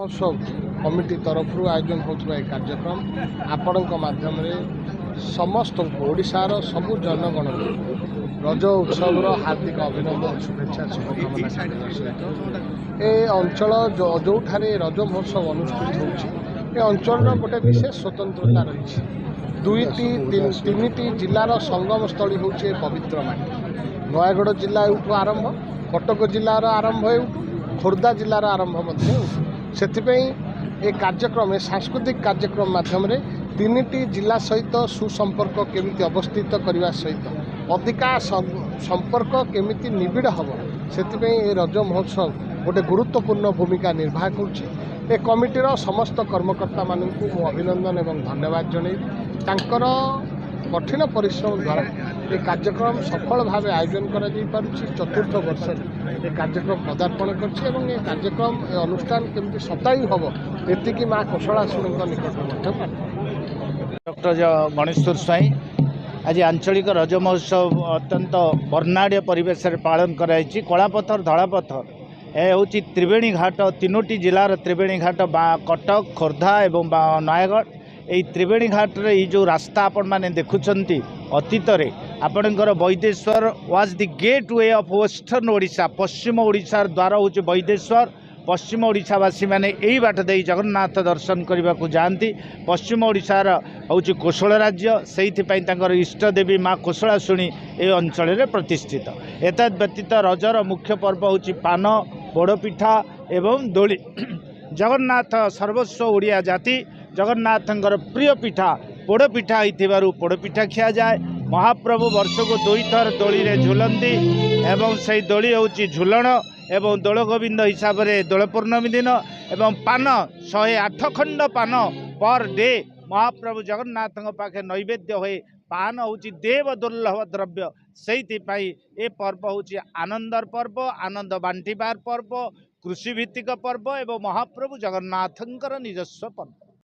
महोत्सव कमिटी तरफ आयोजन होता है कार्यक्रम आपण माध्यम समस्त ओडिशार सबु जनगण रज उत्सव हार्दिक अभिनंदन शुभेच्छा शुभकामना सहित ए अंचल जो रज महोत्सव अनुष्ठित हो अंचल गोटे विशेष स्वतंत्रता रही तीन जिलार संगम स्थली हूँ पवित्र माटी नयगढ़ जिला एवं आरंभ कटक जिलार आरंभ खोर्धा जिलार आरंभ से कार्यक्रम सांस्कृतिक कार्यक्रम माध्यम तीन जिला सहित सुसंपर्क केमिति अवस्थित करने सहित अधिका संपर्क केमिति निबिड़ हम से रज महोत्सव गोटे गुरुत्वपूर्ण भूमिका निर्वाह कर कमिटीर समस्त कर्मकर्ता मानू अभिनंदन एवं धन्यवाद जनइबी कठिन परिश्रम द्वारा ये कार्यक्रम सफल भाव आयोजन कर चतुर्थ वर्ष ये कार्यक्रम पदार्पण कर कार्यक्रम अनुष्ठान केमती सताई हम ये माँ कोशलाशुणी निकट डॉक्टर गणेश्वर स्वाई आज आंचलिक रज महोत्सव अत्यंत वर्णाढ़ परिवेश पालन कराई कलापथर धलापथर यह हूँ त्रिवेणी घाट तीनोटी जिलार त्रिवेणी घाट कटक खोर्धा एवं नयगढ़ यही त्रिवेणी घाट रे जो रास्ता आपण मैंने देखुंट अतीत आपणकर Baideshwar was the gateway of western Odisha पश्चिम ओडिशार द्वार हूँ बैदेश्वर पश्चिम ओडिशावासी मैंने यही बाट दे जगन्नाथ दर्शन करने को जाती पश्चिम ओडिशार हूँ कोशल राज्य से इष्टदेवी माँ कोशलाशुणी ये अंचल प्रतिष्ठित एतद व्यतीत रजर मुख्य पर्व हूँ पान पोड़पिठा एवं दोली जगन्नाथ सर्वस्व ओडिया जाति जगन्नाथंकर प्रिय पिठा पोड़पिठा हो पोड़पिठा खिया जाए महाप्रभु वर्ष को 2 थर दोली रे झुलंती एवं से दोली हूँ झुलन एवं दोल गोविंद हिसाब से दोल पूर्णमी दिन एवं पान 108 खंड पान पर डे महाप्रभु जगन्नाथ पाखे नैवेद्य हुए पान हूँ देव दुर्लभ द्रव्य से ये पर्व हूँ आनंदर पर्व आनंद बांटिबार पर्व कृषिभित्तिक पर्व एवं महाप्रभु जगन्नाथंकर निजस्व पर्व।